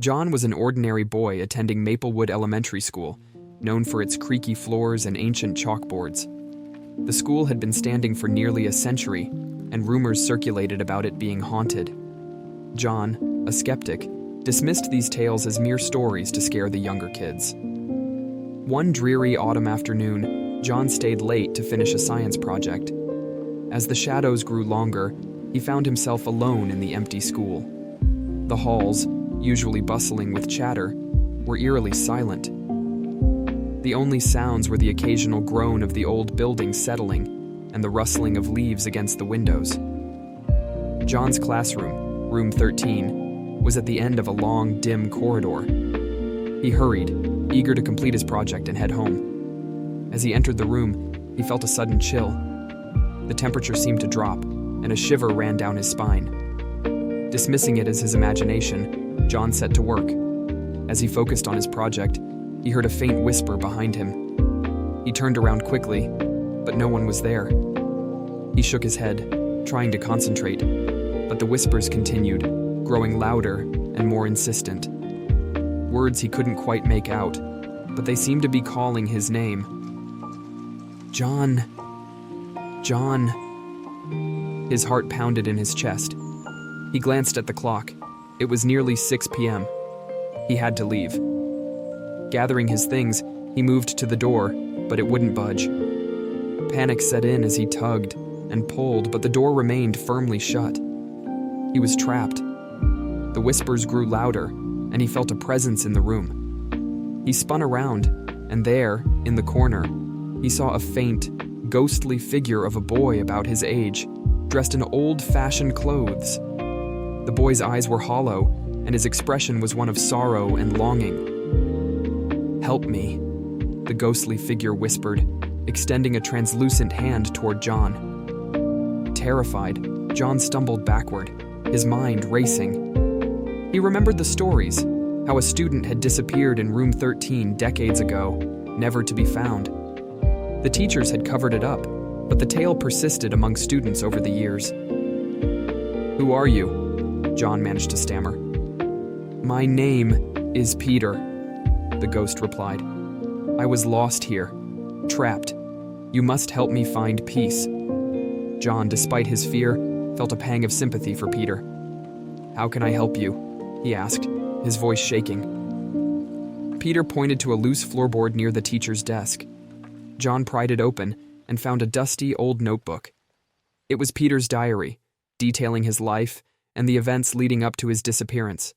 John was an ordinary boy attending Maplewood Elementary School, known for its creaky floors and ancient chalkboards. The school had been standing for nearly a century, and rumors circulated about it being haunted. John, a skeptic, dismissed these tales as mere stories to scare the younger kids. One dreary autumn afternoon, John stayed late to finish a science project. As the shadows grew longer, he found himself alone in the empty school. The halls, usually bustling with chatter, were eerily silent. The only sounds were the occasional groan of the old building settling and the rustling of leaves against the windows. John's classroom, room 13, was at the end of a long, dim corridor. He hurried, eager to complete his project and head home. As he entered the room, he felt a sudden chill. The temperature seemed to drop, and a shiver ran down his spine. Dismissing it as his imagination, John set to work. As he focused on his project, he heard a faint whisper behind him. He turned around quickly, but no one was there. He shook his head, trying to concentrate, but the whispers continued, growing louder and more insistent. Words he couldn't quite make out, but they seemed to be calling his name. John. John. His heart pounded in his chest. He glanced at the clock. It was nearly 6 p.m. He had to leave. Gathering his things, he moved to the door, but it wouldn't budge. Panic set in as he tugged and pulled, but the door remained firmly shut. He was trapped. The whispers grew louder, and he felt a presence in the room. He spun around, and there, in the corner, he saw a faint, ghostly figure of a boy about his age, dressed in old-fashioned clothes. The boy's eyes were hollow, and his expression was one of sorrow and longing. "Help me," the ghostly figure whispered, extending a translucent hand toward John. Terrified, John stumbled backward, his mind racing. He remembered the stories, how a student had disappeared in room 13 decades ago, never to be found. The teachers had covered it up, but the tale persisted among students over the years. "Who are you?" John managed to stammer. "My name is Peter," the ghost replied. "I was lost here, trapped. You must help me find peace." John, despite his fear, felt a pang of sympathy for Peter. "How can I help you?" he asked, his voice shaking. Peter pointed to a loose floorboard near the teacher's desk. John pried it open and found a dusty old notebook. It was Peter's diary, detailing his life and the events leading up to his disappearance.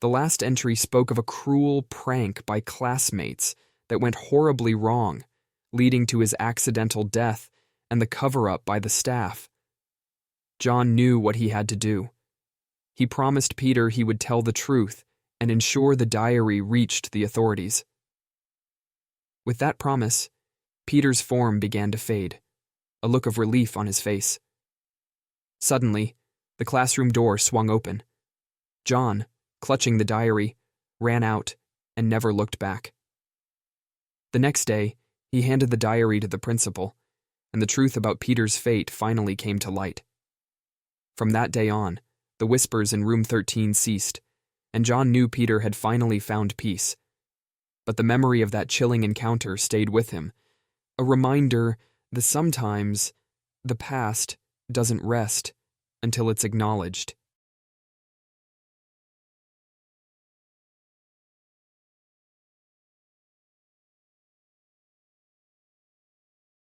The last entry spoke of a cruel prank by classmates that went horribly wrong, leading to his accidental death and the cover-up by the staff. John knew what he had to do. He promised Peter he would tell the truth and ensure the diary reached the authorities. With that promise, Peter's form began to fade, a look of relief on his face. Suddenly, the classroom door swung open. John, clutching the diary, ran out and never looked back. The next day, he handed the diary to the principal, and the truth about Peter's fate finally came to light. From that day on, the whispers in room 13 ceased, and John knew Peter had finally found peace. But the memory of that chilling encounter stayed with him, a reminder that sometimes the past doesn't rest until it's acknowledged.